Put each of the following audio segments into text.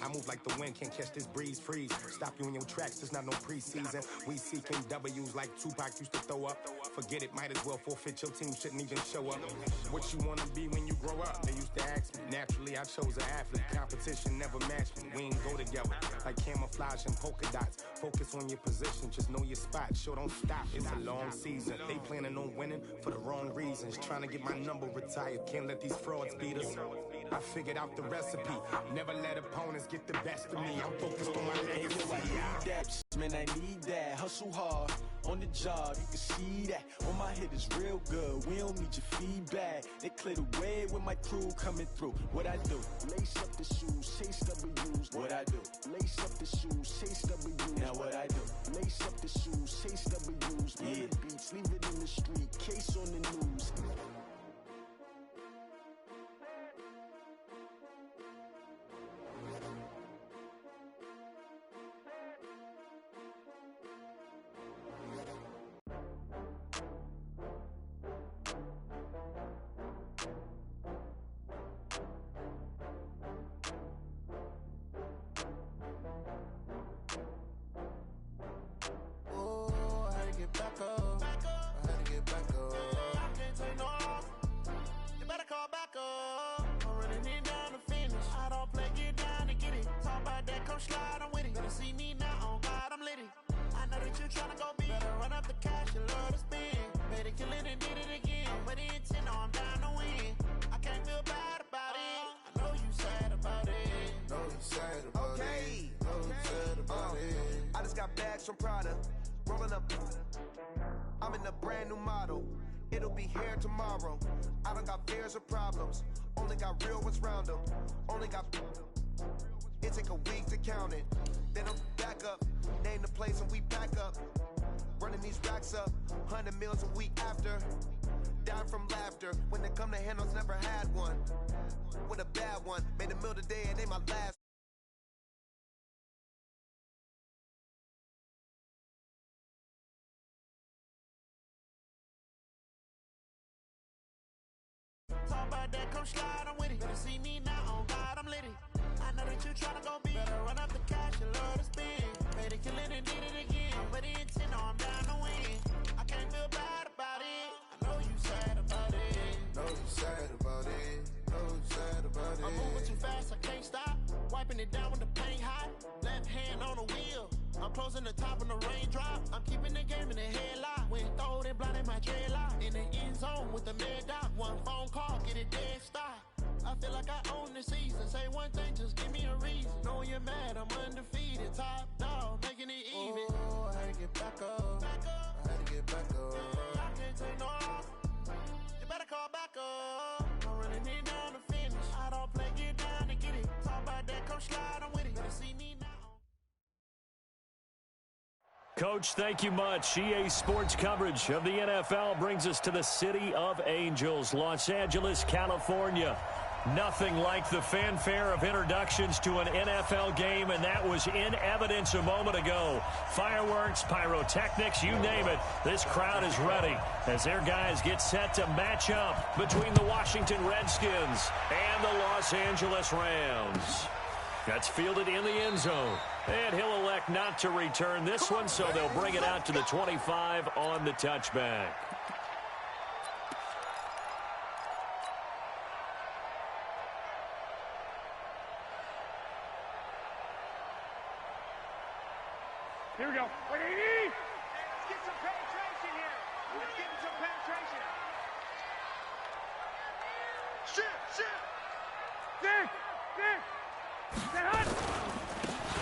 I move like the wind, can't catch this breeze, freeze. Stop you in your tracks, there's not no preseason. We seeking W's like Tupac used to throw up. Forget it, might as well forfeit, your team shouldn't even show up. What you wanna be when you grow up? They used to ask me. Naturally, I chose an athlete. Competition never matched me. We ain't go together like camouflage and polka dots. Focus on your position, just know your spot. Sure, don't stop, it's a long season. They planning on winning for the wrong reasons. Trying to get my number retired, can't let these frauds beat us. I figured out the recipe. Never let opponents get the best of me. I'm focused on my legacy. Man, I need that. Hustle hard on the job. You can see that. On my head is real good. We don't need your feedback. They clear the way with my crew coming through. What I do? Lace up the shoes, chase W's. What I do? Lace up the shoes, chase W's. Now what I do? Lace up the shoes, chase W's. Yeah. Beats, leave it in the street. Case on the news. From Prada, rolling up. I'm in a brand new model. It'll be here tomorrow. I don't got fears or problems. Only got real ones round them. Only got. It take a week to count it. Then I'm back up. Name the place and we pack up. Running these racks up. 100 meals a week after. Down from laughter. When they come to handles, never had one. With a bad one. Made a meal today and they my last. Talk about that, come slide, I'm with it. Better see me now, on God, I'm litty. I know that you tryna go big. Better run up the cash, you love to spend. Better kill it and did it again. I'm with the intent, no, I'm down to win. I can't feel bad about it. I know you sad about it. Know you sad about it. Know you sad about it. I'm moving too fast, I can't stop. Wiping it down when the paint hot. Left hand on the wheel. I'm closing the top when the raindrop. I'm keeping the game in the headlock. When throwed and blinded my dreadlock. In the end zone with the mad dot. One phone call, get it dead stop. I feel like I own the season. Say one thing, just give me a reason. Knowing you're mad, I'm undefeated. Top dog, making it even. Oh, I had to get back up. I had to get back up. I can't take no off. You better call back up. I'm running it down to finish. I don't play, get down to get it. Talk about that, come slide, I'm with it. Better see me now. Coach, thank you much. EA Sports coverage of the NFL brings us to the City of Angels, Los Angeles, California. Nothing like the fanfare of introductions to an NFL game, and that was in evidence a moment ago. Fireworks, pyrotechnics, you name it. This crowd is ready as their guys get set to match up between the Washington Redskins and the Los Angeles Rams. That's fielded in the end zone. And he'll elect not to return this one, so they'll bring it out to the 25 on the touchback. Here we go. Let's get some penetration here. Let's get some penetration. Shoot. Dick.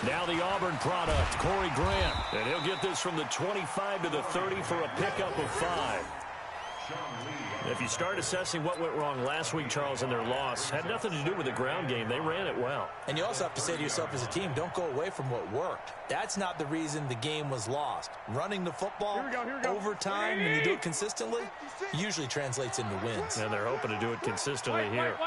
Now the Auburn product, Corey Grant. And he'll get this from the 25 to the 30 for a pickup of 5. If you start assessing what went wrong last week, Charles, in their loss, had nothing to do with the ground game. They ran it well. And you also have to say to yourself as a team, don't go away from what worked. That's not the reason the game was lost. Running the football over time, when you do it consistently, usually translates into wins. And they're hoping to do it consistently here.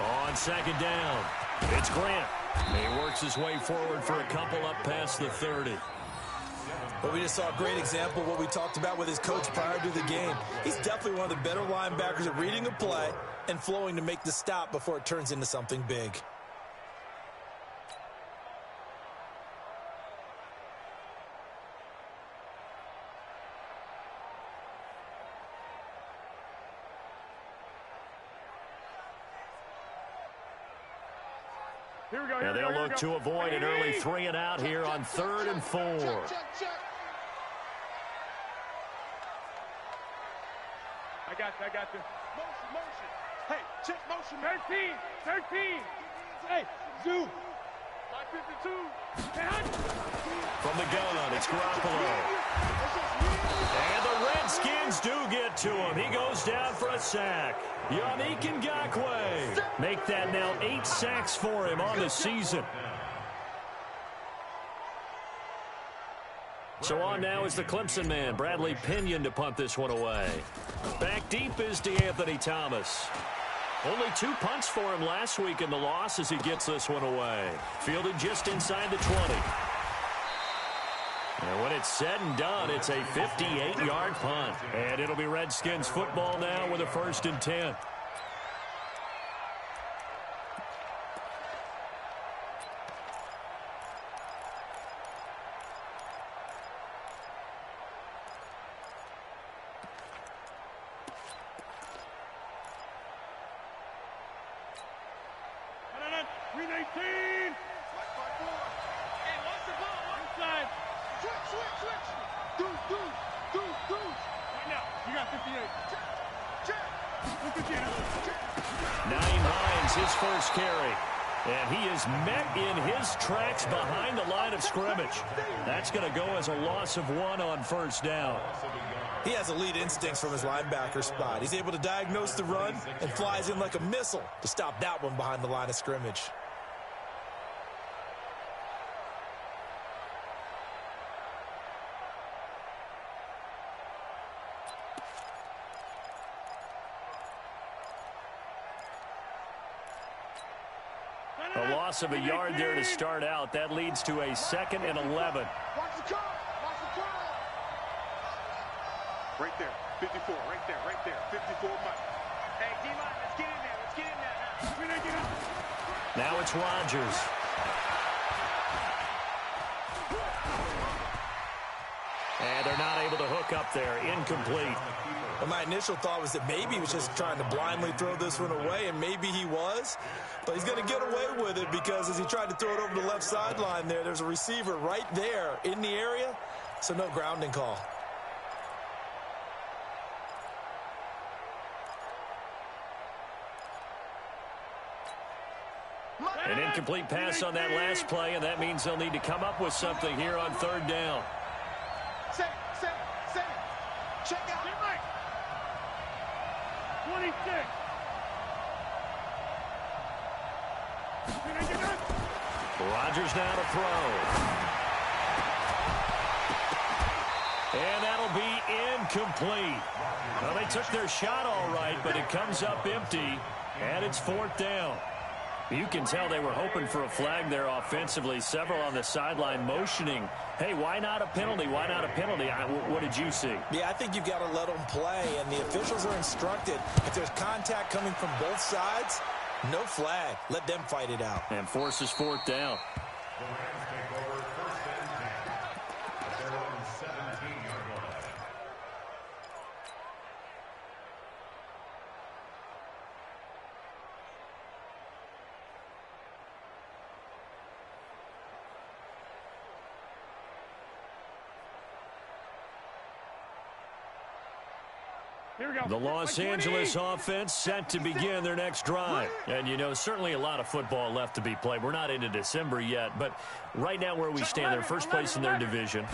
On second down, it's Grant. He works his way forward for a couple up past the 30. But we just saw a great example of what we talked about with his coach prior to the game. He's definitely one of the better linebackers at reading a play, and flowing to make the stop before it turns into something big. And they'll look to avoid an early 3 and out here on 3rd and 4. I got this. Motion. Hey, check motion. 13. Hey, Zoo. 552. From the gun, it's Garoppolo. And the Redskins do get to him. He goes down for a sack. Yannick Ngakoue. Make that now 8 sacks for him on the season. So on now is the Clemson man, Bradley Pinion, to punt this one away. Back deep is DeAnthony Thomas. Only 2 punts for him last week in the loss as he gets this one away. Fielded just inside the 20. And when it's said and done, it's a 58-yard punt. And it'll be Redskins football now with a 1st and 10. His first carry. And he is met in his tracks behind the line of scrimmage. That's going to go as a loss of 1 on 1st down. He has elite instincts from his linebacker spot. He's able to diagnose the run and flies in like a missile to stop that one behind the line of scrimmage. A loss of a yard there to start out. That leads to a 2nd and 11. Watch the call. Right there. 54. Right there. 54 Mike. Hey, D-line, let's get in there. Now it's Rodgers. And they're not able to hook up there. Incomplete. Well, my initial thought was that maybe he was just trying to blindly throw this one away, and maybe he was. But he's going to get away with it because as he tried to throw it over the left sideline there's a receiver right there in the area, so no grounding call. An incomplete pass on that last play, and that means they'll need to come up with something here on 3rd down. Set. Check out. 26. Rodgers now to throw. And that'll be incomplete. Well, they took their shot all right, but it comes up empty, and it's 4th down. You can tell they were hoping for a flag there offensively. Several on the sideline motioning, hey, why not a penalty? Why not a penalty? What did you see? Yeah, I think you've got to let them play, and the officials are instructed. If there's contact coming from both sides, no flag. Let them fight it out. And forces 4th down. The Los Angeles offense set to begin their next drive. And, you know, certainly a lot of football left to be played. We're not into December yet, but right now where we stand, they're first place in their division.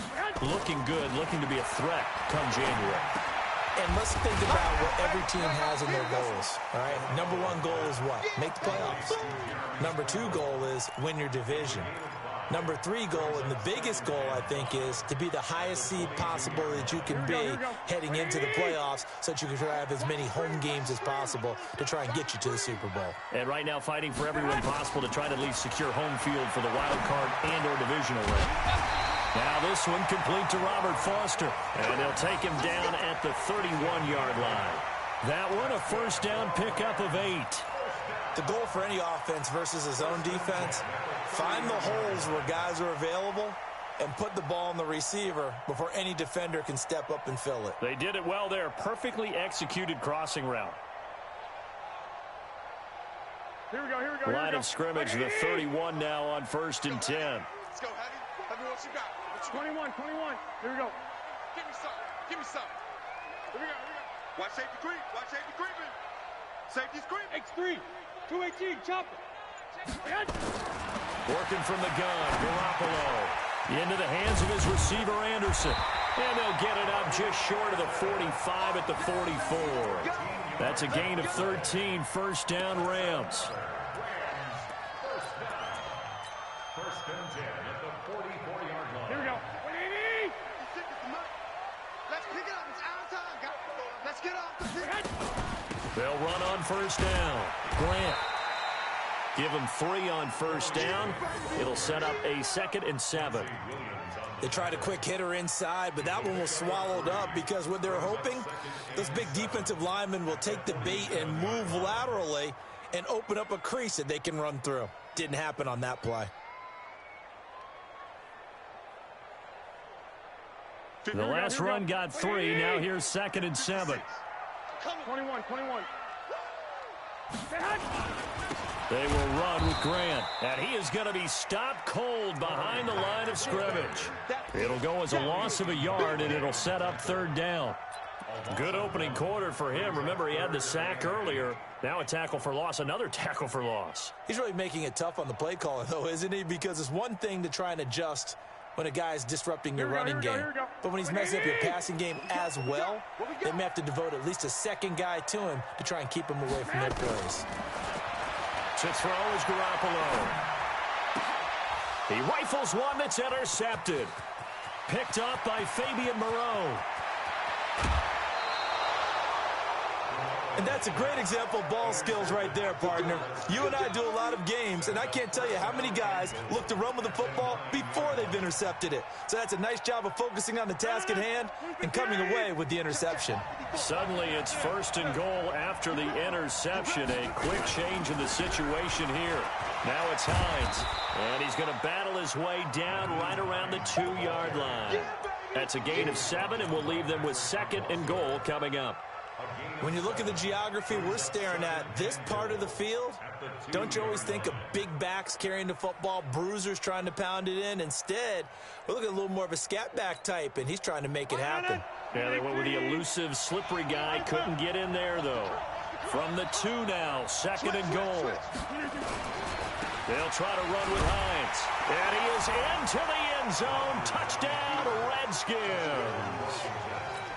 Looking good, looking to be a threat come January. And let's think about what every team has in their goals, all right? Number 1 goal is what? Make the playoffs. Number 2 goal is win your division. Number 3 goal, and the biggest goal, I think, is to be the highest seed possible that you can be heading into the playoffs so that you can have as many home games as possible to try and get you to the Super Bowl. And right now fighting for everyone possible to try to at least secure home field for the wild card and or divisional win. Now this one complete to Robert Foster, and they'll take him down at the 31-yard line. That one, a first down pickup of 8. The goal for any offense versus his own defense, find the holes where guys are available and put the ball on the receiver before any defender can step up and fill it. They did it well there. Perfectly executed crossing route. Here we go, here we go. Line of scrimmage, the 31 now on 1st and 10. Let's go, Heavy. Heavy, what you got? 21. Here we go. Give me something. Here we go. Watch safety creeping. Safety's creeping. X3. 218, chopper. Working from the gun, Garoppolo. Into the hands of his receiver, Anderson. And they'll get it up just short of the 45 at the 44. That's a gain of 13, first down, Rams. First and 10 at the 44-yard line. Here we go. Let's pick it up. It's our time. Let's get off the pitch. They'll run on first down. Grant. Give him 3 on first down. It'll set up a 2nd and 7. They tried a quick hitter inside, but that one was swallowed up because what they're hoping, those big defensive linemen will take the bait and move laterally and open up a crease that they can run through. Didn't happen on that play. The last run got 3. Now here's 2nd and 7. 21. They will run with Grant. And he is going to be stopped cold behind the line of scrimmage. It'll go as a loss of a yard, and it'll set up 3rd down. Good opening quarter for him. Remember, he had the sack earlier. Now a tackle for loss, another tackle for loss. He's really making it tough on the play caller, though, isn't he? Because it's one thing to try and adjust when a guy is disrupting your running game. But when he's messing up your passing game as well, they may have to devote at least a second guy to him to try and keep him away from their plays. To throw is Garoppolo. He rifles one that's intercepted. Picked up by Fabian Moreau. And that's a great example of ball skills right there, partner. You and I do a lot of games, and I can't tell you how many guys look to run with the football before they've intercepted it. So that's a nice job of focusing on the task at hand and coming away with the interception. Suddenly it's 1st and goal after the interception. A quick change in the situation here. Now it's Hines, and he's going to battle his way down right around the 2-yard line. That's a gain of 7, and we'll leave them with 2nd and goal coming up. When you look at the geography we're staring at, this part of the field, don't you always think of big backs carrying the football, bruisers trying to pound it in? Instead, we're looking at a little more of a scat back type, and he's trying to make it happen. Yeah, they went with the elusive, slippery guy. Couldn't get in there, though. From the 2 now, 2nd and goal. They'll try to run with Hines. And he is into the end zone. Touchdown, Redskins.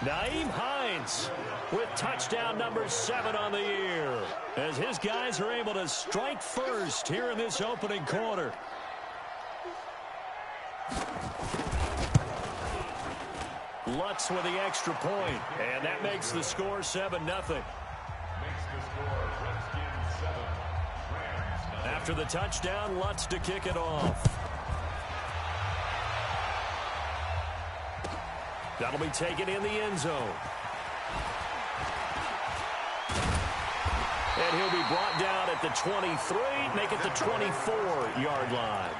Nyheim Hines with touchdown number 7 on the year, as his guys are able to strike first here in this opening quarter. Lutz with the extra point, and that makes the score 7-0. After the touchdown, Lutz to kick it off. That'll be taken in the end zone. And he'll be brought down at the 23, make it the 24-yard line.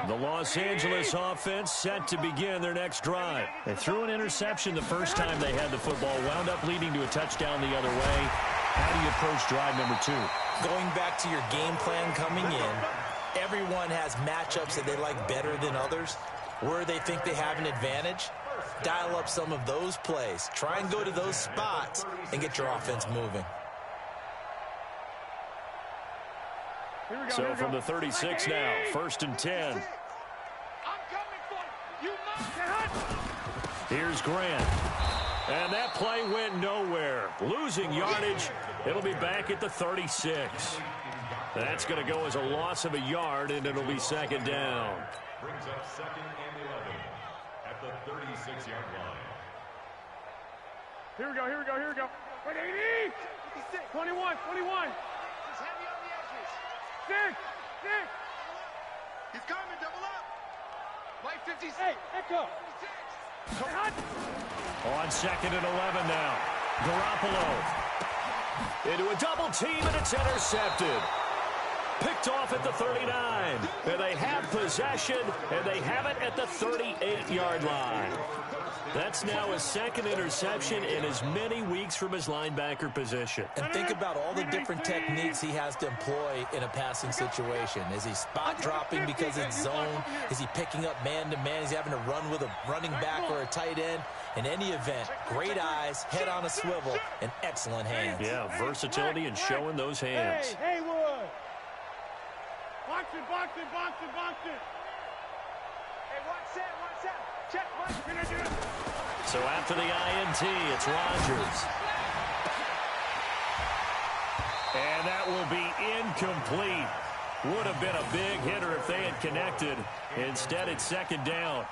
The Los Angeles offense set to begin their next drive. They threw an interception the first time they had the football, wound up leading to a touchdown the other way. How do you approach drive number 2? Going back to your game plan coming in, everyone has matchups that they like better than others. Where they think they have an advantage, dial up some of those plays. Try and go to those spots and get your offense moving. So from the 36 now, 1st and 10. Here's Grant. And that play went nowhere. Losing yardage. It'll be back at the 36. That's going to go as a loss of a yard, and it'll be 2nd down. Brings up 2nd and 11 at the 36-yard line. Here we go. 21. He's coming, double up. White 56. Hey, echo. On 2nd and 11 now. Garoppolo into a double team, and it's intercepted. Picked off at the 39. And they have possession, and they have it at the 38-yard line. That's now his 2nd interception in as many weeks from his linebacker position. And think about all the different techniques he has to employ in a passing situation. Is he spot dropping because it's zone? Is he picking up man-to-man? Is he having to run with a running back or a tight end? In any event, great eyes, head on a swivel, and excellent hands. Yeah, versatility and showing those hands. Hey, Haywood. Box it, box it, box it, box it. Hey, one set. Check, one. So after the INT, it's Rodgers. And that will be incomplete. Would have been a big hitter if they had connected. Instead, it's 2nd down.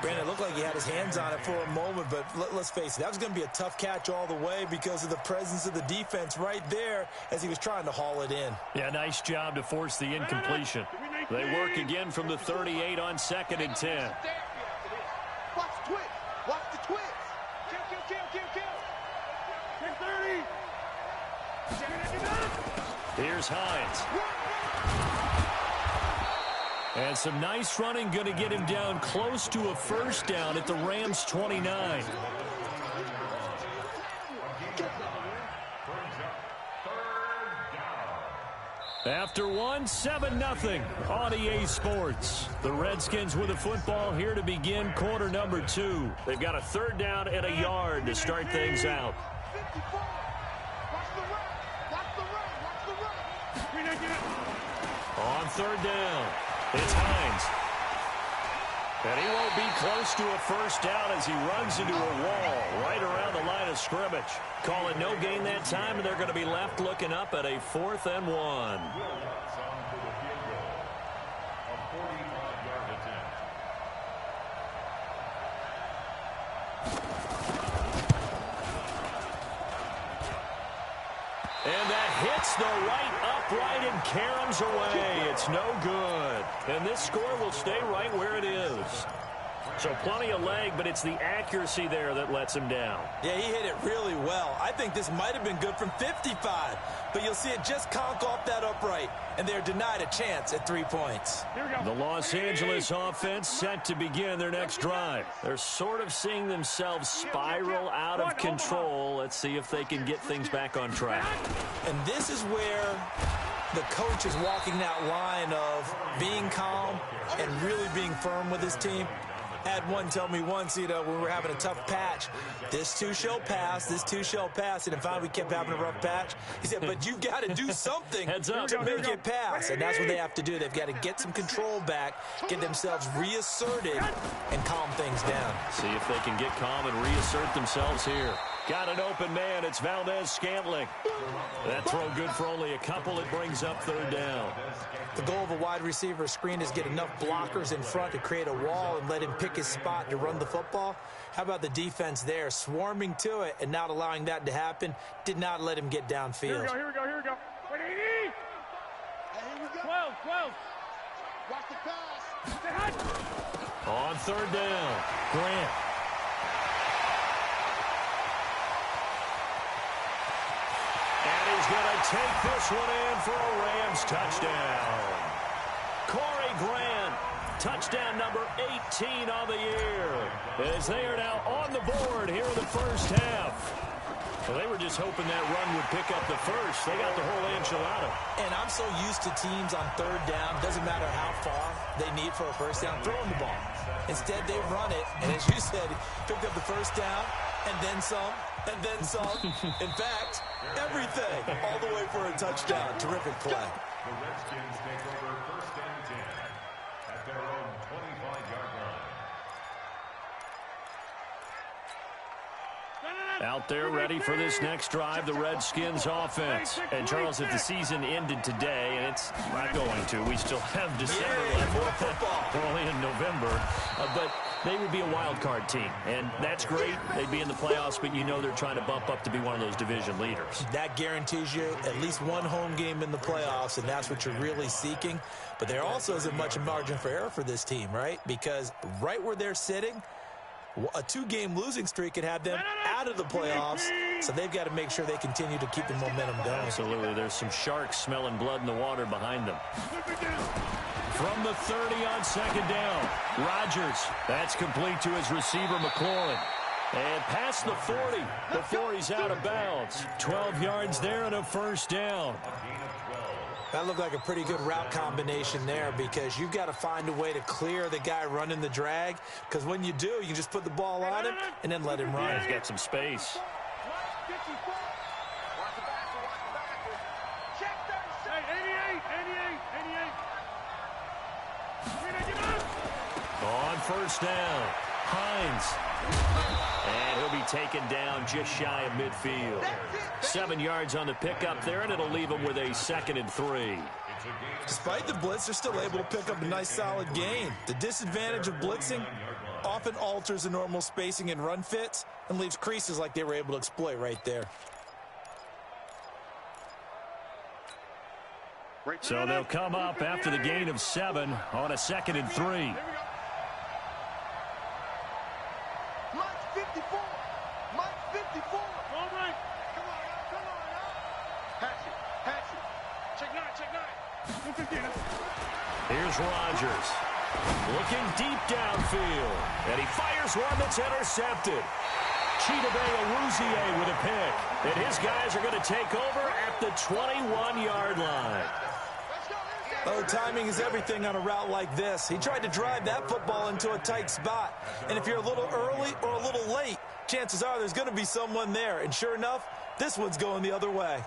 Brandon, it looked like he had his hands on it for a moment, but let's face it, that was going to be a tough catch all the way because of the presence of the defense right there as he was trying to haul it in. Yeah, nice job to force the incompletion. They work again from the 38 on 2nd and 10. Watch the twitch. Watch the twitch. Kill. 30. Here's Hines. And some nice running going to get him down close to a 1st down at the Rams' 29. After one, 7-0 on EA Sports. The Redskins with the football here to begin quarter number 2. They've got a 3rd down and a yard to start things out. On 3rd down, it's Hines. And he won't be close to a 1st down as he runs into a wall right around the line of scrimmage. Calling no gain that time, and they're going to be left looking up at a 4th and 1. And that hits the right upright and caroms away. It's no good. And this score will stay right where it is. So plenty of leg, but it's the accuracy there that lets him down. Yeah, he hit it really well. I think this might have been good from 55. But you'll see it just conk off that upright. And they're denied a chance at 3 points. The Los Angeles offense set to begin their next drive. They're sort of seeing themselves spiral out of control. Let's see if they can get things back on track. And this is where the coach is walking that line of being calm and really being firm with his team. Had one tell me once, when we were having a tough patch, this too shall pass, this too shall pass. And finally we kept having a rough patch. He said, but you've got to do something to make it pass. And that's what they have to do. They've got to get some control back, get themselves reasserted, and calm things down. See if they can get calm and reassert themselves here. Got an open man. It's Valdez-Scantling. That throw good for only a couple. It brings up 3rd down. The goal of a wide receiver screen is get enough blockers in front to create a wall and let him pick his spot to run the football. How about the defense there, swarming to it and not allowing that to happen? Did not let him get downfield. Here we go. 180. Hey, here we go. 12. Watch the pass. On 3rd down, Grant. He's going to take this one in for a Rams touchdown. Corey Grant, touchdown number 18 on the year, as they are now on the board here in the 1st half. Well, they were just hoping that run would pick up the first. They got the whole enchilada. And I'm so used to teams on 3rd down, doesn't matter how far they need for a 1st down, throwing the ball. Instead, they run it, and as you said, picked up the 1st down, and then some, and then some. In fact, everything, all the way for a touchdown. Terrific play. The Redskins take over 1st and 10 at their own 25-yard line. Out there ready for this next drive, the Redskins offense. And, Charles, if the season ended today, and it's not going to, we still have December left. More football. We're only in November. But they would be a wild card team, and that's great. They'd be in the playoffs, but you know they're trying to bump up to be one of those division leaders. That guarantees you at least one home game in the playoffs, and that's what you're really seeking. But there also isn't much margin for error for this team, right? Because right where they're sitting, a 2-game losing streak could have them out of the playoffs, so they've got to make sure they continue to keep the momentum going. Absolutely. There's some sharks smelling blood in the water behind them. From the 30 on second down, Rodgers. That's complete to his receiver, McLaurin. And past the 40 before he's out of bounds. 12 yards there and a first down. That looked like a pretty good route combination there, because you've got to find a way to clear the guy running the drag, because when you do, you can just put the ball on him and then let him run. Yeah, he's got some space. On first down, Hines. And he'll be taken down just shy of midfield. 7 yards on the pickup there, and it'll leave him with a 2nd and 3. Despite the blitz, they're still able to pick up a nice solid gain. The disadvantage of blitzing often alters the normal spacing and run fits and leaves creases like they were able to exploit right there. So they'll come up after the gain of 7 on a 2nd and 3. Here's Rodgers. Looking deep downfield. And he fires one that's intercepted. Chidobe Awuzie with a pick. And his guys are going to take over at the 21-yard line. Oh, timing is everything on a route like this. He tried to drive that football into a tight spot. And if you're a little early or a little late, chances are there's going to be someone there. And sure enough, this one's going the other way.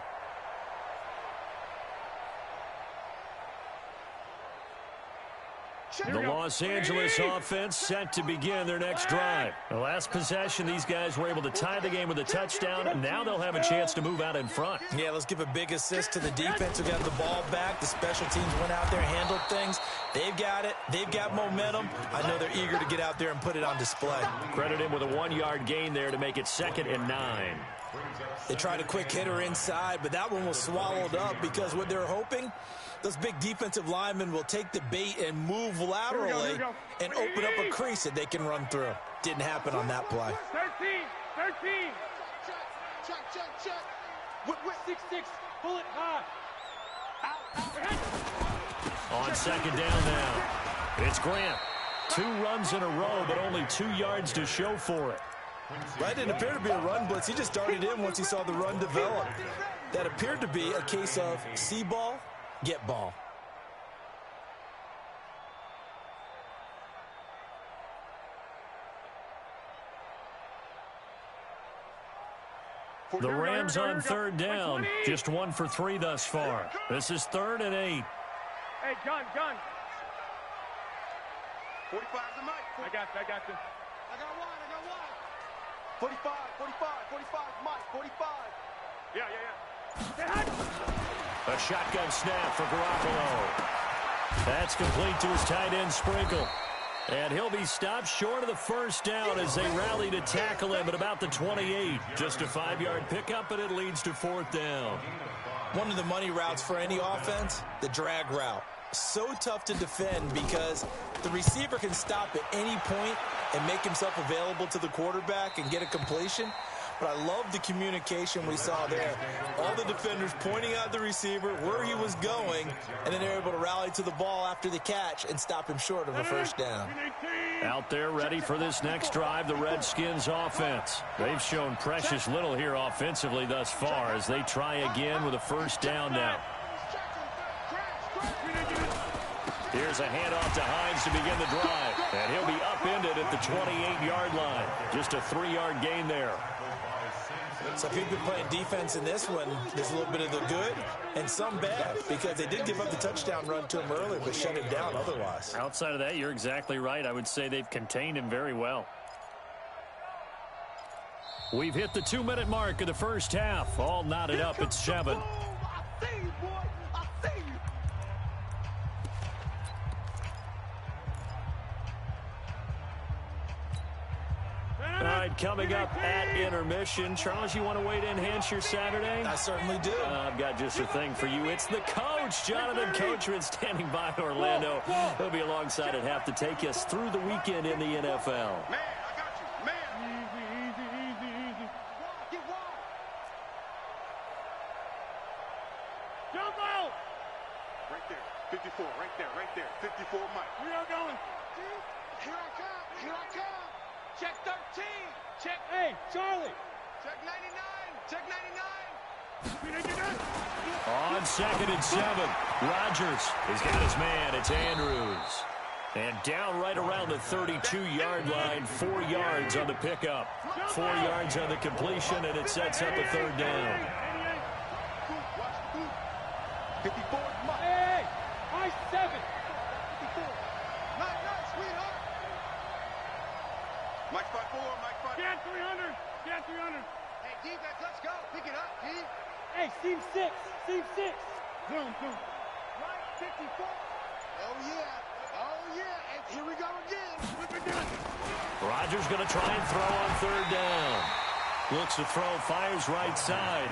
The Los Angeles offense set to begin their next drive. The last possession, these guys were able to tie the game with a touchdown, and now they'll have a chance to move out in front. Yeah, let's give a big assist to the defense who got the ball back. The special teams went out there and handled things. They've got it. They've got momentum. I know they're eager to get out there and put it on display. Credit him with a 1-yard gain there to make it 2nd and 9. They tried a quick hitter inside, but that one was swallowed up because what they're hoping, those big defensive linemen will take the bait and move laterally and open up a crease that they can run through. Didn't happen on that play. 13. Check. 6-6. Pull it high. On second down now, it's Grant. 2 runs in a row, but only 2 yards to show for it. That didn't appear to be a run blitz. He just darted in once he saw the run develop. That appeared to be a case of see ball, get ball. The Rams on third down, just 1 for 3 thus far. This is 3rd and 8. Hey, gun. 45 to Mike. I got you. I got one. 45, Mike, 45. Yeah. A shotgun snap for Garoppolo. That's complete to his tight end, Sprinkle. And he'll be stopped short of the first down as they rally to tackle him at about the 28. Just a 5-yard pickup, and it leads to 4th down. One of the money routes for any offense, the drag route. So tough to defend because the receiver can stop at any point and make himself available to the quarterback and get a completion. But I love the communication we saw there. All the defenders pointing out the receiver, where he was going, and then they're able to rally to the ball after the catch and stop him short of a first down. Out there ready for this next drive, the Redskins offense. They've shown precious little here offensively thus far as they try again with a first down now. Here's a handoff to Hines to begin the drive. And he'll be upended at the 28-yard line. Just a 3-yard gain there. So if you've been playing defense in this one, there's a little bit of the good and some bad because they did give up the touchdown run to him earlier but shut him down otherwise. Outside of that, you're exactly right. I would say they've contained him very well. We've hit the 2-minute mark of the first half. All knotted up at 7. I see you, boy. I see you. All right, coming up at intermission. Charles, you want to wait to enhance your Saturday? I certainly do. I've got just a thing for you. It's the coach, Jonathan Coachman, standing by Orlando. He'll be alongside at half to take us through the weekend in the NFL. Man, I got you. Man. Easy. Get wide. Jump out. Right there. 54. Right there. 54, Mike. We are going. Here I come. Check 13. Check. Hey, Charlie. Check 99. On 2nd and 7, Rodgers has got his man. It's Andrews. And down right around the 32-yard line, 4 yards on the pickup, 4 yards on the completion, and it sets up a 3rd down. 54, Mike. Hey, my 7. 54. Nice, sweetheart. Mike 54, Mike 54. Get 300. Get 300. Hey, defense, let's go. Pick it up, D. Hey, seam 6. Seam 6. Zoom. Right, 54. Oh, yeah. And here we go again. Rodgers going to try and throw on 3rd down. Looks to throw, fires right side.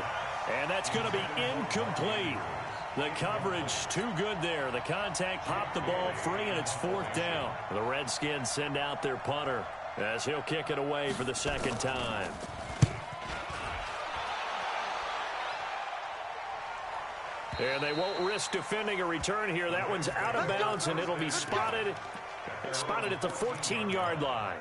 And that's going to be incomplete. The coverage too good there. The contact popped the ball free, and it's 4th down. The Redskins send out their punter as he'll kick it away for the 2nd time. And they won't risk defending a return here. That one's out of bounds, and it'll be spotted at the 14-yard line.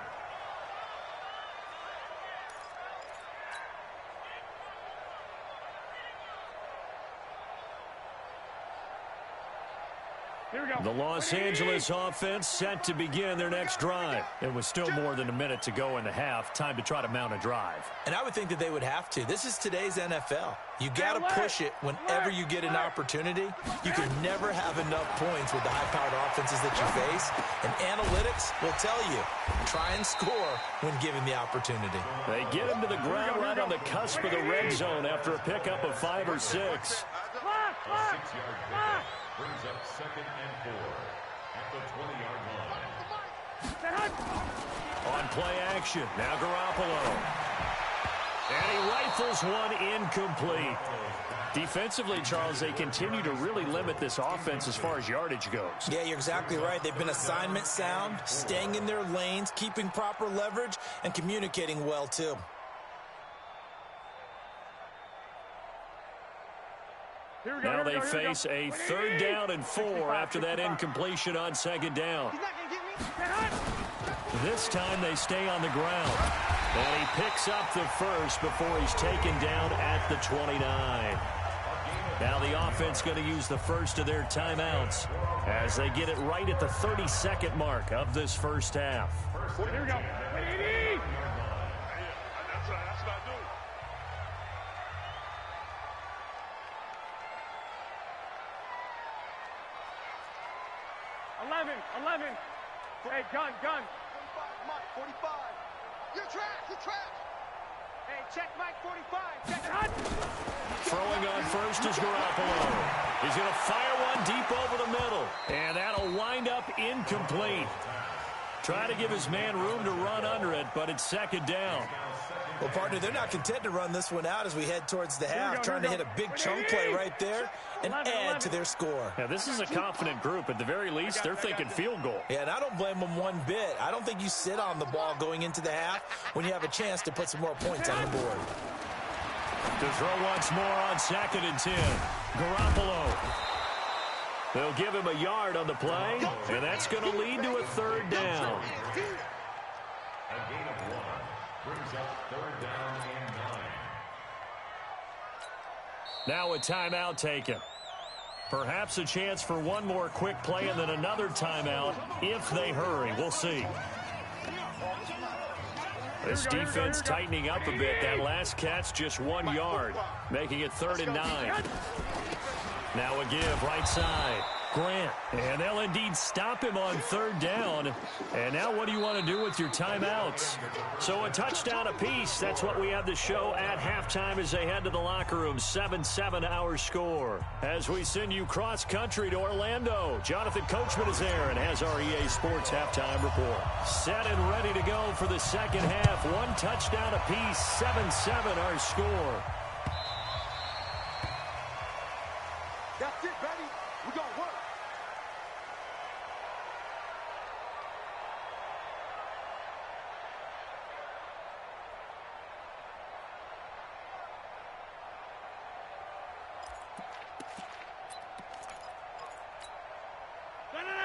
The Los Angeles offense set to begin their next drive. It was still more than a minute to go in the half. Time to try to mount a drive. And I would think that they would have to. This is today's NFL. You got to push it whenever you get an opportunity. You can never have enough points with the high-powered offenses that you face. And analytics will tell you, try and score when given the opportunity. They get him to the ground right on the cusp of the red zone after a pickup of 5 or 6. A 6-yard pickup brings up 2nd and 4 at the 20-yard line. On play action, now Garoppolo. And he rifles one incomplete. Defensively, Charles, they continue to really limit this offense as far as yardage goes. Yeah, you're exactly right. They've been assignment sound, staying in their lanes, keeping proper leverage, and communicating well, too. Now they face a 3rd down and 4 after that incompletion on 2nd down. This time they stay on the ground. And he picks up the first before he's taken down at the 29. Now the offense going to use the first of their timeouts as they get it right at the 32nd mark of this first half. Here we go. That's what I do. 11. Hey, gun. 45, Mike, 45. You're trapped. Hey, check Mike 45. Check it. Throwing on first is Garoppolo. He's going to fire one deep over the middle. And that'll wind up incomplete. Trying to give his man room to run under it, but it's 2nd down. Well, partner, they're not content to run this one out as we head towards the half, trying to hit a big chunk play right there and add to their score. Yeah, this is a confident group. At the very least, they're thinking field goal. Yeah, and I don't blame them one bit. I don't think you sit on the ball going into the half when you have a chance to put some more points on the board. To throw once more on 2nd and 10. Garoppolo. They'll give him a yard on the play, and that's going to lead to a 3rd down. A gain of 1 brings up 3rd down and 9. Now a timeout taken. Perhaps a chance for one more quick play and then another timeout if they hurry. We'll see. This defense tightening up a bit. That last catch just 1 yard, making it 3rd and 9. Now a give right side. Grant. And they'll indeed stop him on third down. And now what do you want to do with your timeouts? So a touchdown apiece. That's what we have to show at halftime as they head to the locker room. 7-7 our score. As we send you cross-country to Orlando, Jonathan Coachman is there and has our EA Sports halftime report. Set and ready to go for the second half. One touchdown apiece. 7-7 our score. That's it, baby. We're going to work.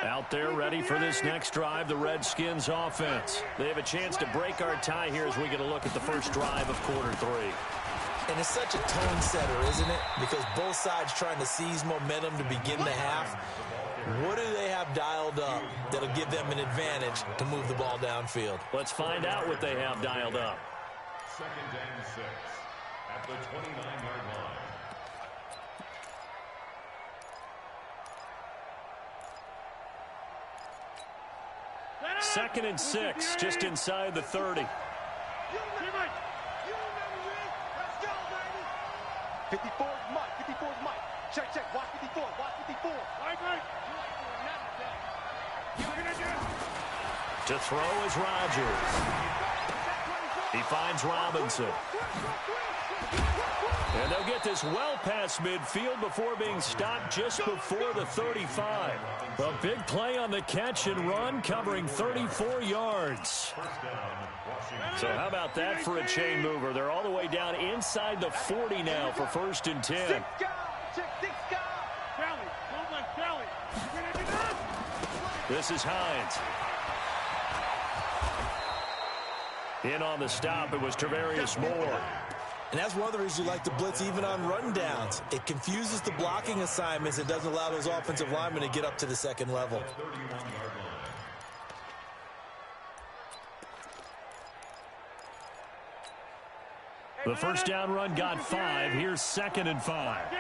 Out there ready for this next drive, the Redskins offense. They have a chance to break our tie here as we get a look at the first drive of quarter 3. And it's such a tone setter, isn't it? Because both sides trying to seize momentum to begin the half. What do they have dialed up that'll give them an advantage to move the ball downfield? Let's find out what they have dialed up. 2nd and 6 at the 29-yard line. 2nd and 6, just inside the 30. 54 is Mike. 54 is Mike. Check, check. Watch 54. Watch 54. To throw is Rodgers. He finds Robinson. And they'll get this well past midfield before being stopped just before the 35. A big play on the catch and run, covering 34 yards. So how about that for a chain mover? They're all the way down inside the 40 now for 1st and 10. This is Hines. In on the stop, it was Tavarius Moore. And that's one of the reasons you like to blitz even on run downs. It confuses the blocking assignments and doesn't allow those offensive linemen to get up to the second level. The first down run got 5. Here's 2nd and 5.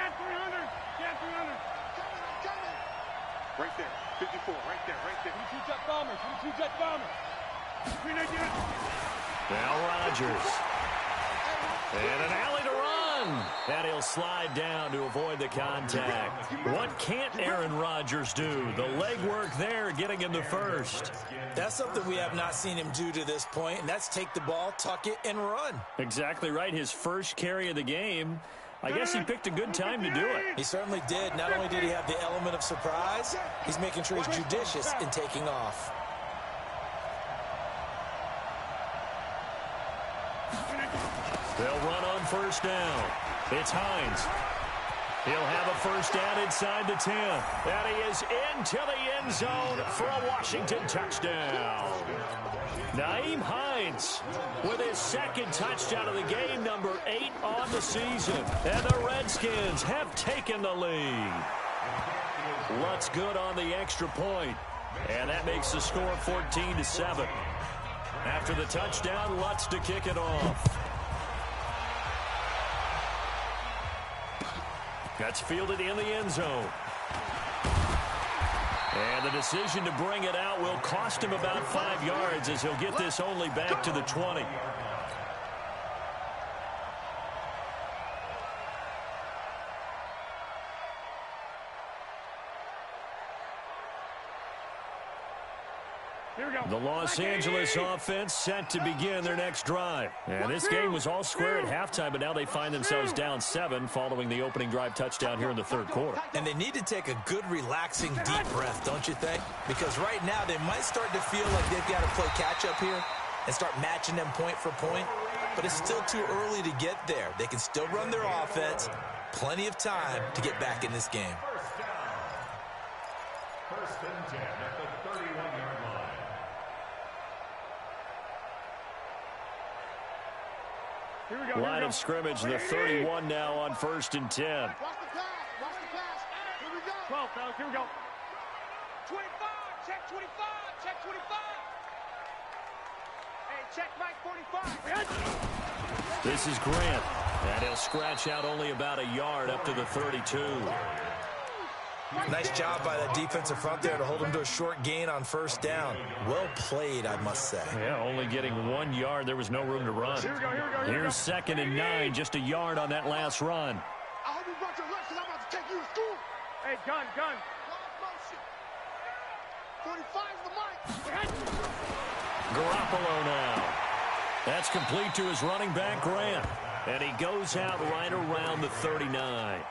Right there. 54. Right there. Right there. 22 jet bombers. 22 jet bombers. Now Rodgers. And an alley to run. And he'll slide down to avoid the contact. What can't Aaron Rodgers do? The legwork there getting him the first. That's something we have not seen him do to this point, and that's take the ball, tuck it, and run. Exactly right. His first carry of the game. I guess he picked a good time to do it. He certainly did. Not only did he have the element of surprise, he's making sure he's judicious in taking off. They'll run on first down. It's Hines. He'll have a first down inside the 10. And he is into the end zone for a Washington touchdown. Nyheim Hines with his second touchdown of the game, number 8 on the season. And the Redskins have taken the lead. Lutz good on the extra point. And that makes the score 14-7. After the touchdown, Lutz to kick it off. That's fielded in the end zone. And the decision to bring it out will cost him about 5 yards as he'll get this only back to the 20. The Los Angeles offense set to begin their next drive. And this game was all square at halftime, but now they find themselves down 7 following the opening drive touchdown here in the third quarter. And they need to take a good, relaxing, deep breath, don't you think? Because right now they might start to feel like they've got to play catch-up here and start matching them point for point. But it's still too early to get there. They can still run their offense. Plenty of time to get back in this game. First and 10 at the 31-yard line. Line of scrimmage, the 31 now on 1st and 10. Watch the pass. Watch the pass. Here we go. 12, fellas. Here we go. 25. Check 25. Check 25. Hey, check Mike 45. This is Grant. And he'll scratch out only about a yard up to the 32. Nice job by that defensive front there to hold him to a short gain on first down. Well played, I must say. Yeah, only getting 1 yard. There was no room to run. Here's 2nd and 9, just a yard on that last run. I hope you brought your lunch because I'm about to take you to school. Hey, gun. 45's the mic. Garoppolo now. That's complete to his running back, Grant. And he goes out right around the 39.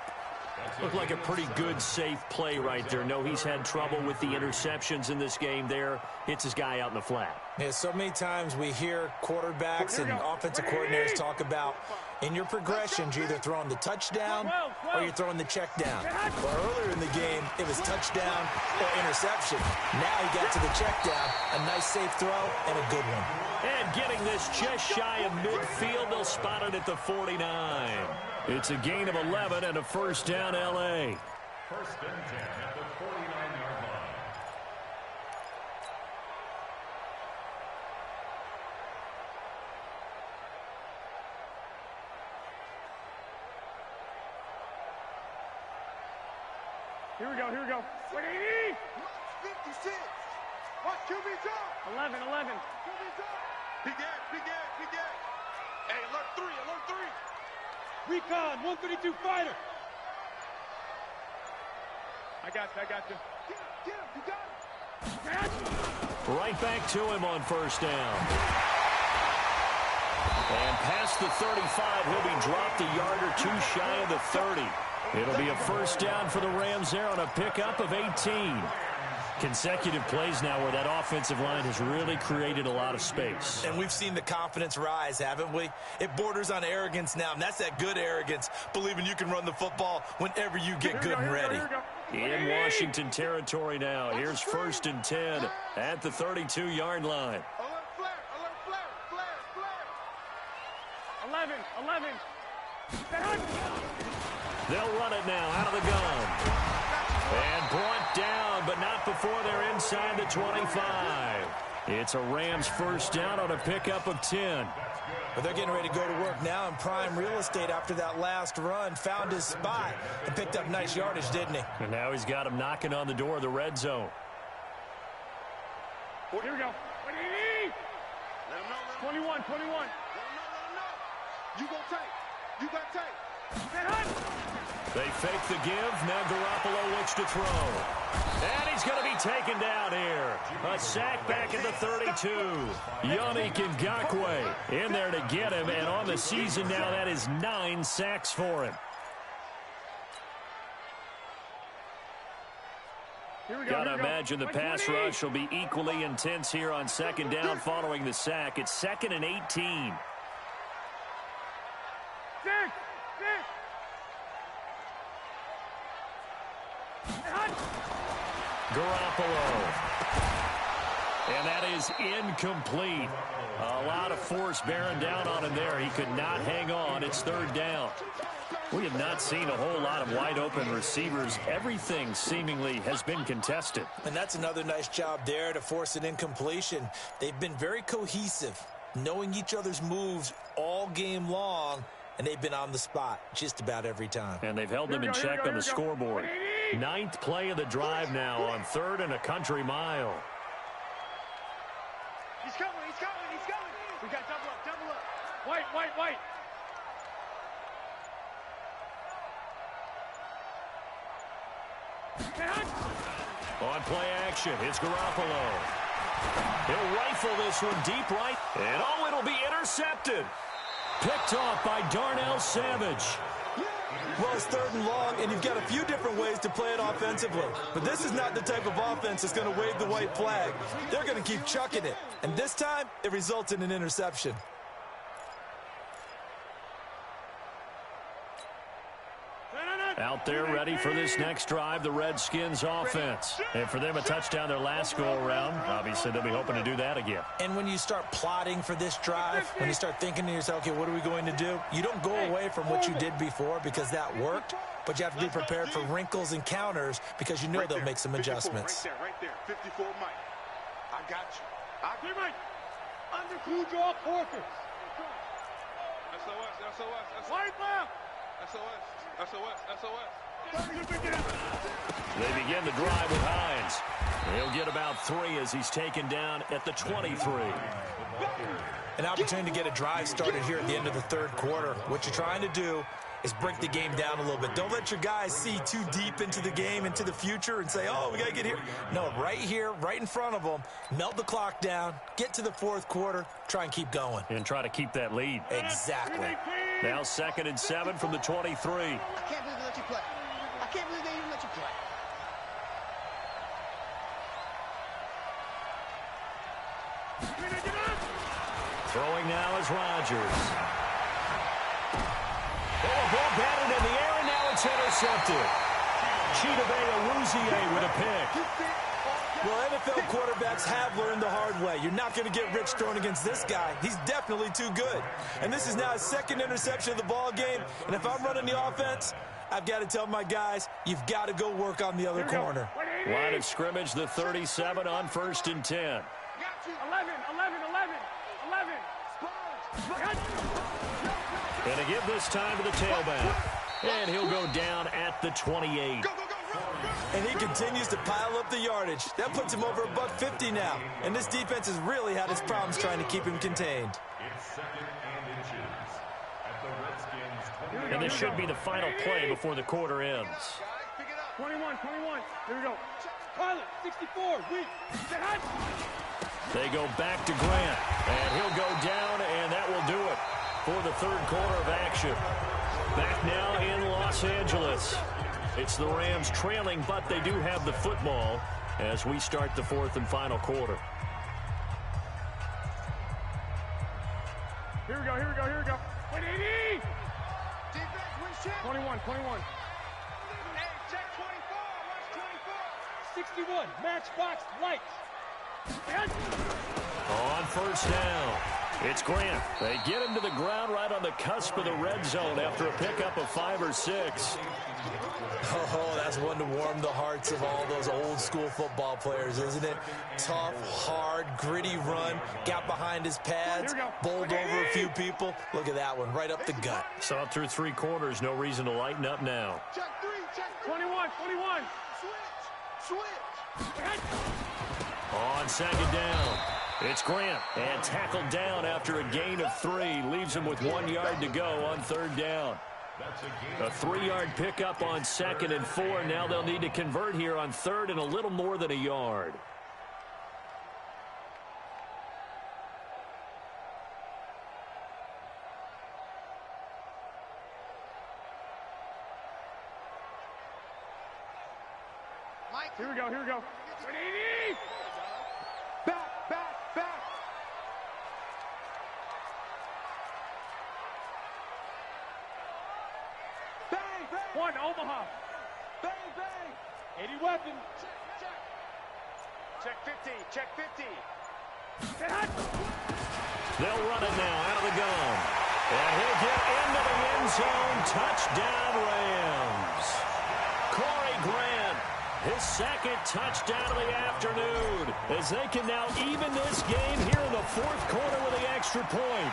Looked like a pretty good, safe play right there. No, he's had trouble with the interceptions in this game there. Hits his guy out in the flat. Yeah, so many times we hear quarterbacks and offensive coordinators talk about in your progressions, you're either throwing the touchdown or you're throwing the check down. Well, earlier in the game, it was touchdown or interception. Now he got to the check down, a nice safe throw, and a good one. And getting this just shy of midfield, they'll spot it at the 49. It's a gain of 11 and a first down, L.A. First and 10 at the 49-yard line. Here we go. 56. Watch QB jump. 11. QB jump. Big gas. Hey, alert 3. Recon, 132 fighter. I got you. Get him. You got him. Right back to him on first down. And past the 35, he'll be dropped a yard or two shy of the 30. It'll be a first down for the Rams there on a pickup of 18. Consecutive plays now where that offensive line has really created a lot of space. And we've seen the confidence rise, haven't we? It borders on arrogance now, and that's that good arrogance, believing you can run the football whenever you get good and ready. In Washington territory now. Here's 1st and 10 at the 32-yard line. Alert flare. 11. They'll run it now out of the gun. And brought down, but not before they're inside the 25. It's a Rams first down on a pickup of 10. But they're getting ready to go to work now in prime real estate after that last run. Found his spot and picked up nice yardage, didn't he? And now he's got him knocking on the door of the red zone. Here we go. 21. Let him know. You go take. You got take. They fake the give. Now Garoppolo looks to throw. And he's going to be taken down here. A sack back at the 32. Yannick Ngakoue in there to get him. And on the season now, that is 9 sacks for him. Gotta imagine the pass rush will be equally intense here on second down following the sack. It's 2nd and 18. Garoppolo. And that is incomplete. A lot of force bearing down on him there. He could not hang on. It's 3rd down. We have not seen a whole lot of wide open receivers. Everything seemingly has been contested. And that's another nice job there to force an incompletion. They've been very cohesive, knowing each other's moves all game long, and they've been on the spot just about every time. And they've held them in check on the scoreboard. 9th play of the drive now on 3rd and a country mile. He's coming. We got double up. White. On play action, it's Garoppolo. He'll rifle this one deep right. And it'll be intercepted. Picked off by Darnell Savage. Well, it's 3rd and long, and you've got a few different ways to play it offensively. But this is not the type of offense that's going to wave the white flag. They're going to keep chucking it. And this time, it results in an interception. Out there ready for this next drive, the Redskins offense. And for them, a touchdown their last go-around. Obviously, they'll be hoping to do that again. And when you start plotting for this drive, when you start thinking to yourself, okay, what are we going to do? You don't go away from what you did before because that worked, but you have to be prepared for wrinkles and counters because you know they'll make some adjustments. Right there. 54 Mike. I got you. Mike. Underclude your quarters. SOS. White left. SOS. They begin the drive with Hines. He'll get about 3 as he's taken down at the 23. An opportunity to get a drive started here at the end of the third quarter. What you're trying to do is break the game down a little bit. Don't let your guys see too deep into the game, into the future, and say, oh, we got to get here. No, right here, right in front of them, melt the clock down, get to the fourth quarter, try and keep going. And try to keep that lead. Exactly. Now 2nd and 7 from the 23. I can't believe they let you play. I can't believe they even let you play. Throwing now is Rodgers. Oh, ball batted in the air, and now it's intercepted. Chidobe with a pick. Well, NFL quarterbacks have learned the hard way. You're not going to get rich throwing against this guy. He's definitely too good. And this is now his 2nd interception of the ball game. And if I'm running the offense, I've got to tell my guys, you've got to go work on the other corner. Line of scrimmage, the 37 on 1st and 10. 11. And to give this time to the tailback. And he'll go down at the 28. And he continues to pile up the yardage. That puts him over $150 now. And this defense has really had its problems trying to keep him contained. It's 2nd and inches at the Redskins 20. And this should be the final play before the quarter ends. 21. Here we go. Pilot, 64. They go back to Grant. And he'll go down, and that will do it for the third quarter of action. Back now in Los Angeles. It's the Rams trailing, but they do have the football as we start the 4th and final quarter. Here we go. 180. Defense, win check. 21. Hey, check 24. Watch 24. 61. Matchbox lights. On 1st down, it's Grant. They get him to the ground right on the cusp of the red zone after a pickup of 5 or 6. Oh, that's one to warm the hearts of all those old school football players, isn't it? Tough, hard, gritty run. Got behind his pads, bowled over a few people. Look at that one, right up the gut. Saw it through 3 quarters. No reason to lighten up now. Check 3. 21. Switch. On 2nd down, it's Grant. And tackled down after a gain of 3. Leaves him with 1 yard to go on 3rd down. A 3-yard pickup on 2nd and 4. Now they'll need to convert here on 3rd and a little more than a yard. Here we go. 180. Back. Bang. One, Omaha. Bang. 80 weapon. Check 50. They'll run it now out of the gun. And he'll get into the end zone. Touchdown, Rams. Corey Grant, his 2nd touchdown of the afternoon, as they can now even this game here in the 4th quarter with the extra point.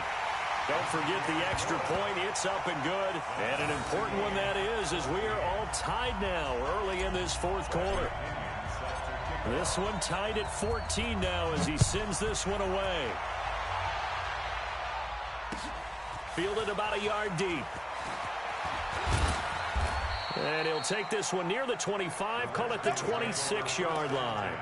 Don't forget the extra point. It's up and good. And an important one that is, as we are all tied now early in this 4th quarter. This one tied at 14 now as he sends this one away. Fielded about a yard deep. And he'll take this one near the 25, call it the 26-yard line.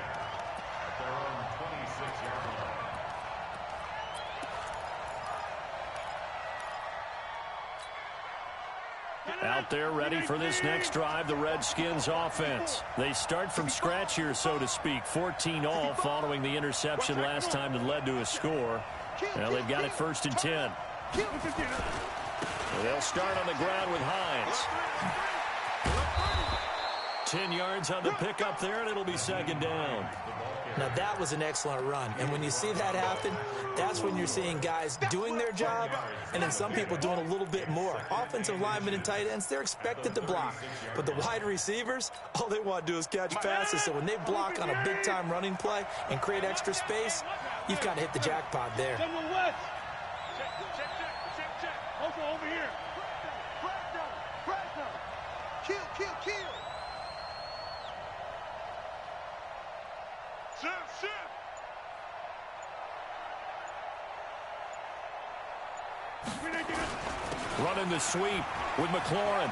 Out there ready for this next drive, the Redskins offense. They start from scratch here, so to speak. 14-all following the interception last time that led to a score. Now they've got it 1st and 10. They'll start on the ground with Hines. 10 yards on the pickup there, and it'll be 2nd down. Now, that was an excellent run. And when you see that happen, that's when you're seeing guys doing their job and then some people doing a little bit more. Offensive linemen and tight ends, they're expected to block. But the wide receivers, all they want to do is catch passes. So when they block on a big-time running play and create extra space, you've got to hit the jackpot there. Check. Also over here. Kill, kill, kill. Shift. Running the sweep with McLaurin.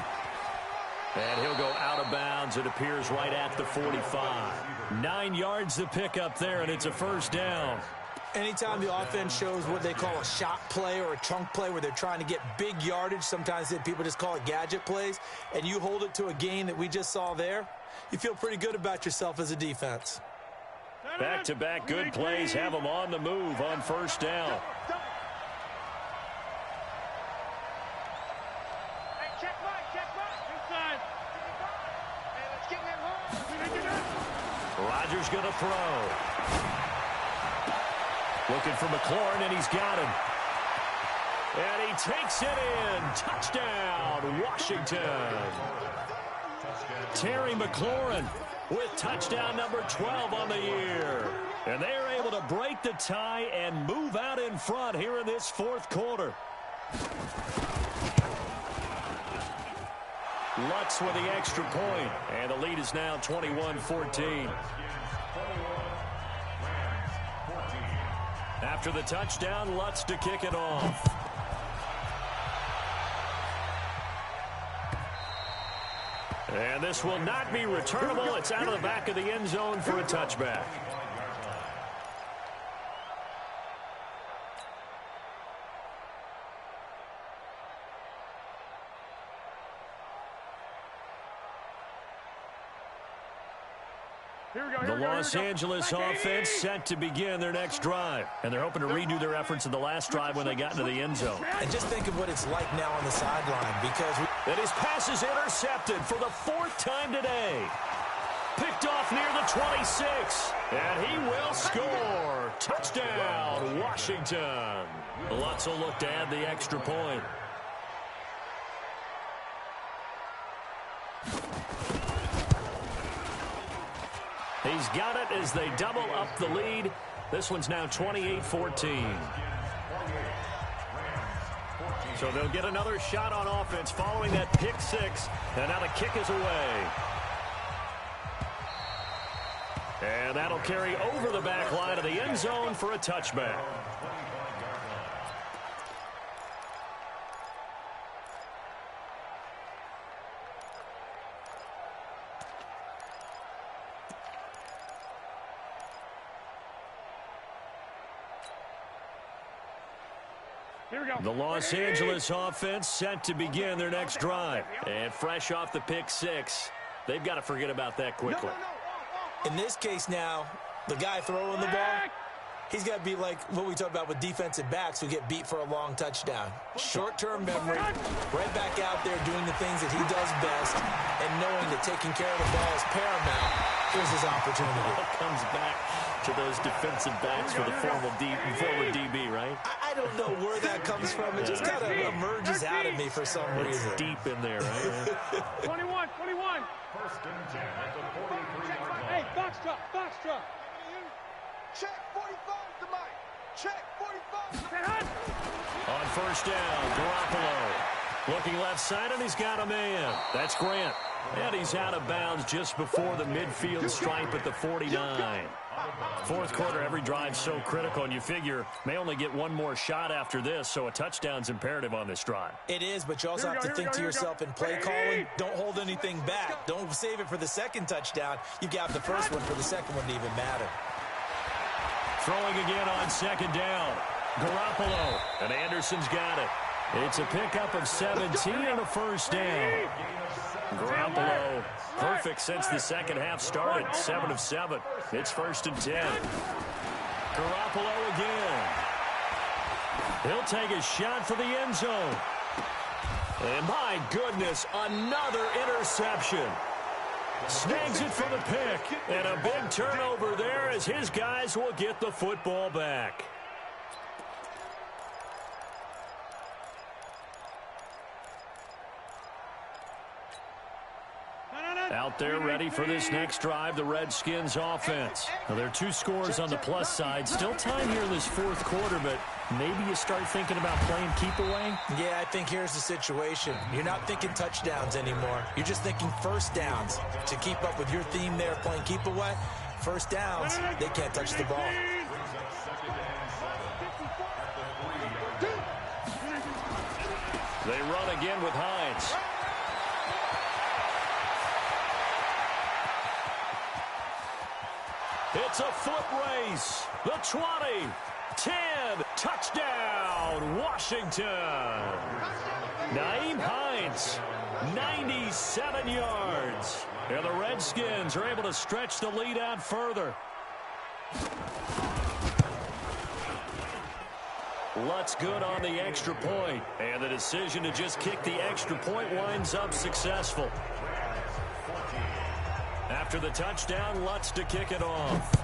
And he'll go out of bounds, it appears, right at the 45. 9 yards to pick up there, and it's a first down. Anytime the offense shows what they call a shot play or a chunk play where they're trying to get big yardage, sometimes people just call it gadget plays, and you hold it to a gain that we just saw there, you feel pretty good about yourself as a defense. Back-to-back good plays have them on the move on first down. Rodgers going to throw. Looking for McLaurin, and he's got him. And he takes it in. Touchdown, Washington. Terry McLaurin with touchdown number 12 on the year. And they are able to break the tie and move out in front here in this fourth quarter. Lutz with the extra point, and the lead is now 21-14. After the touchdown, Lutz to kick it off. And this will not be returnable. It's out of the back of the end zone for a touchback. The Los Angeles offense set to begin their next drive. And they're hoping to redo their efforts in the last drive when they got into the end zone. And just think of what it's like now on the sideline, because and his pass is intercepted for the 4th time today. Picked off near the 26. And he will score. Touchdown, Washington. Lutz will look to add the extra point. He's got it as they double up the lead. This one's now 28-14. So they'll get another shot on offense following that pick six. And now the kick is away. And that'll carry over the back line of the end zone for a touchback. The Los Angeles offense set to begin their next drive. And fresh off the pick six, they've got to forget about that quickly. In this case now, the guy throwing the ball, he's got to be like what we talk about with defensive backs who get beat for a long touchdown. Short-term memory, right back out there doing the things that he does best, and knowing that taking care of the ball is paramount. Here's his opportunity. It comes back to those defensive backs for the former DB, right? I don't know where that comes from. It just kind of emerges out of me for some reason. It's deep in there, right? 21. First and 10 at the 43-yard line. Hey, box drop. Check 45 to Mike. Check 45. On first down, Garoppolo. Looking left side, and he's got a man. That's Grant. And he's out of bounds just before the midfield stripe at the 49. Fourth quarter, every drive so critical, and you figure may only get one more shot after this, so a touchdown's imperative on this drive. It is, but you also have to think to yourself in play calling, don't hold anything back. Don't save it for the second touchdown. You got the first one for the second one to even matter. Throwing again on second down. Garoppolo, and Anderson's got it. It's a pickup of 17 and a first down. Garoppolo, perfect since the second half started, 7 of 7. It's first and 10. Garoppolo again. He'll take a shot for the end zone. And my goodness, another interception. Snags it for the pick. And a big turnover there as his guys will get the football back. Out out there ready for this next drive, the Redskins offense. Now, there are 2 scores on the plus side. Still time here in this fourth quarter, but maybe you start thinking about playing keep away? Yeah, I think here's the situation. You're not thinking touchdowns anymore. You're just thinking first downs. To keep up with your theme there, playing keep away, first downs, they can't touch the ball. They run again with Hines. It's a foot race. The 20, 10, touchdown, Washington. Nyheim Hines, 97 yards. And the Redskins are able to stretch the lead out further. Lutz good on the extra point. And the decision to just kick the extra point winds up successful. After the touchdown, Lutz to kick it off.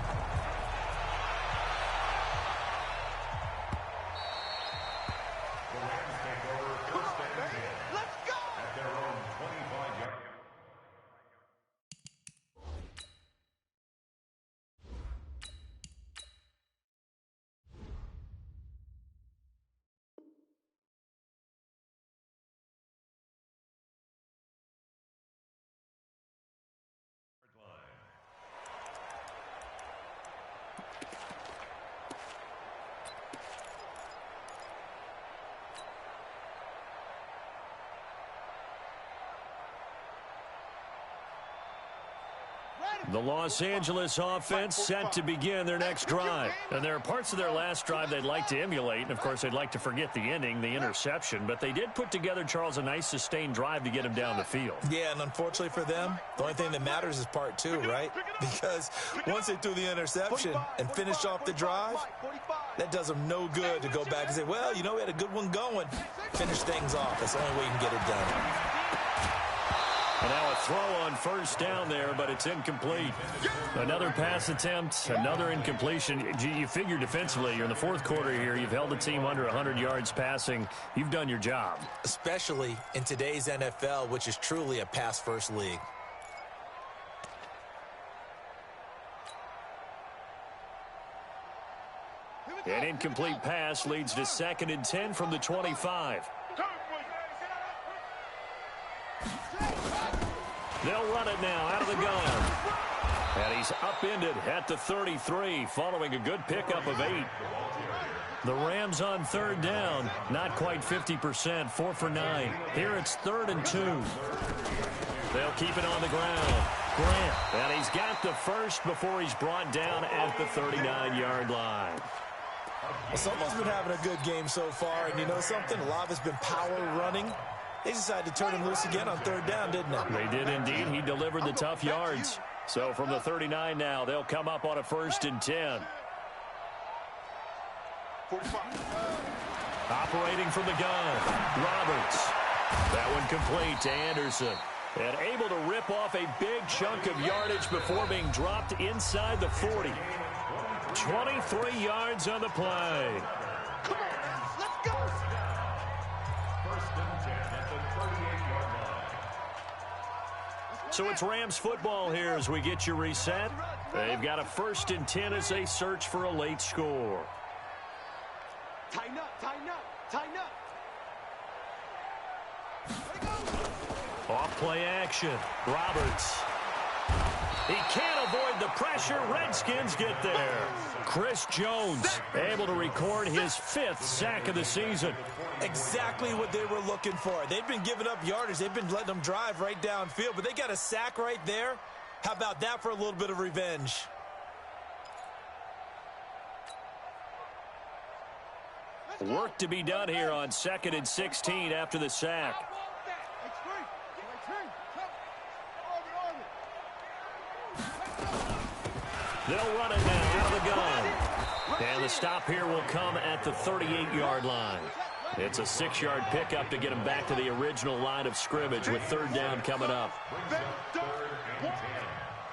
The Los Angeles offense set to begin their next drive. And there are parts of their last drive they'd like to emulate. And, of course, they'd like to forget the ending, the interception. But they did put together, Charles, a nice sustained drive to get him down the field. Yeah, and unfortunately for them, the only thing that matters is part 2, right? Because once they threw the interception and finished off the drive, that does them no good to go back and say, well, you know, we had a good one going. Finish things off. That's the only way you can get it done. And now a throw on first down there, but it's incomplete. Another pass attempt, another incompletion. You figure defensively, you're in the fourth quarter here. You've held the team under 100 yards passing. You've done your job. Especially in today's NFL, which is truly a pass-first league. An incomplete pass leads to 2nd and 10 from the 25. They'll run it now out of the gun. And he's upended at the 33 following a good pickup of 8. The Rams on 3rd down, not quite 50%, 4 for 9. Here it's 3rd and 2. They'll keep it on the ground. Grant, and he's got the first before he's brought down at the 39-yard line. Well, someone's been having a good game so far, and you know something? A lot of it's been power running. They decided to turn him loose again on 3rd down, didn't they? They did indeed. He delivered the tough yards. So from the 39 now, they'll come up on a 1st and 10. Operating from the gun, Roberts. That one complete to Anderson. And able to rip off a big chunk of yardage before being dropped inside the 40. 23 yards on the play. Come on, let's go. So it's Rams football here as we get you reset. They've got a 1st and 10 as they search for a late score. Tighten up, tighten up, tighten up. Off play action. Roberts. He can't avoid the pressure. Redskins get there. Chris Jones able to record his 5th sack of the season. Exactly what they were looking for. They've been giving up yardage. They've been letting them drive right downfield, but they got a sack right there. How about that for a little bit of revenge? Work to be done here on 2nd and 16 after the sack. They'll run it now out of the gun. And the stop here will come at the 38-yard line. It's a 6-yard pickup to get him back to the original line of scrimmage with 3rd down coming up.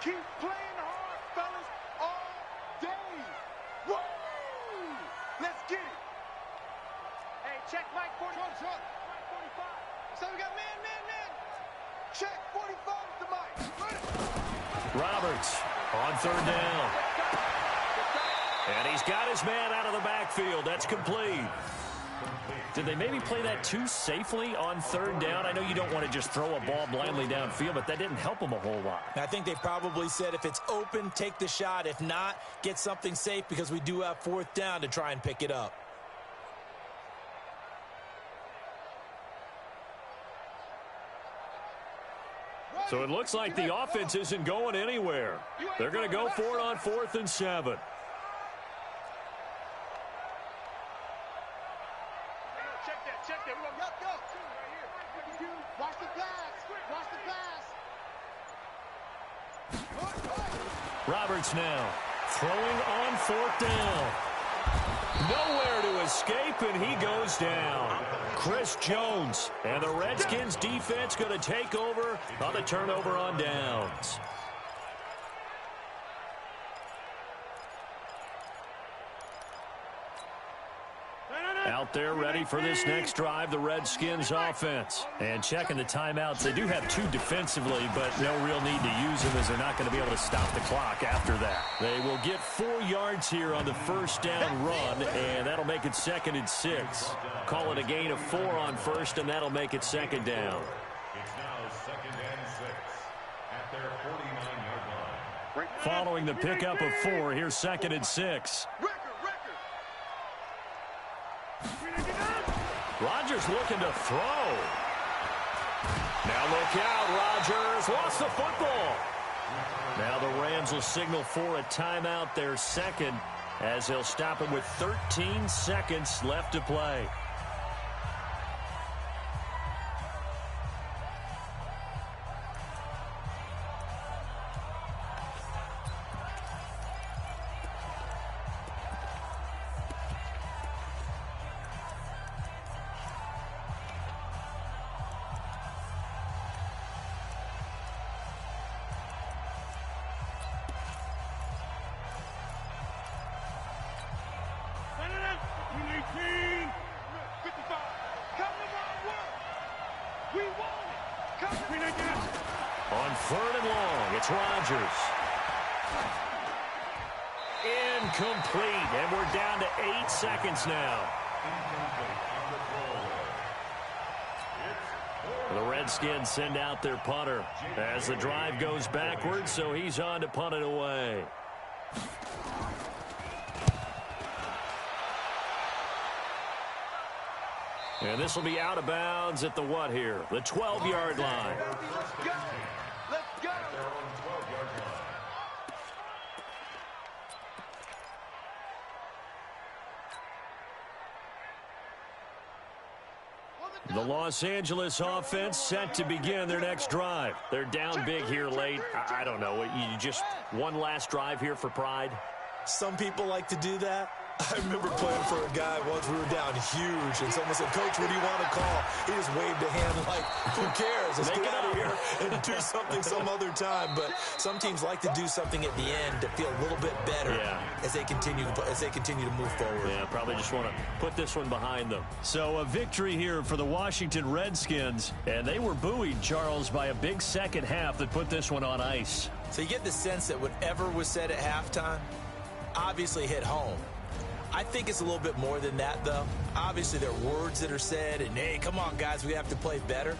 Keep playing hard, fellas, all day. Woo! Let's get it. Hey, check Mike 45. So we got man. Check, 45 to Mike. Roberts on third down. And he's got his man out of the backfield. That's complete. Did they maybe play that too safely on third down? I know you don't want to just throw a ball blindly downfield, but that didn't help them a whole lot. I think they probably said if it's open, take the shot. If not, get something safe because we do have fourth down to try and pick it up. So it looks like the offense isn't going anywhere. They're going to go for it on 4th and 7. Check that. We're going to go. Right here. Watch the pass. Roberts now throwing on 4th down. Nowhere to escape, and he goes down. Chris Jones and the Redskins defense going to take over on the turnover on downs. Out there ready for this next drive, the Redskins offense. And checking the timeouts, they do have 2 defensively, but no real need to use them as they're not going to be able to stop the clock after that. They will get 4 yards here on the first down run, and that'll make it 2nd and 6. Call it a gain of 4 on first, and that'll make it 2nd down. It's now 2nd and 6 at their 49-yard line. Following the pickup of 4, here's 2nd and 6. Rodgers looking to throw. Now look out, Rodgers lost the football. Now the Rams will signal for a timeout, their 2nd, as they'll stop him with 13 seconds left to play. On 3rd and long, it's Rodgers. Incomplete, and we're down to 8 seconds now. The Redskins send out their punter as the drive goes backwards, so he's on to punt it away. And this will be out of bounds at the what here? The 12-yard line. Let's go. The Los Angeles offense set to begin their next drive. They're down big here late. I don't know. You just one last drive here for pride? Some people like to do that. I remember playing for a guy once. We were down huge, and someone said, "Coach, what do you want to call?" He just waved a hand like, "Who cares? Let's get out of here and do something some other time." But some teams like to do something at the end to feel a little bit better as they continue to move forward. Yeah, probably just want to put this one behind them. So a victory here for the Washington Redskins, and they were buoyed, Charles, by a big second half that put this one on ice. So you get the sense that whatever was said at halftime obviously hit home. I think it's a little bit more than that, though. Obviously, there are words that are said, and, hey, come on, guys, we have to play better.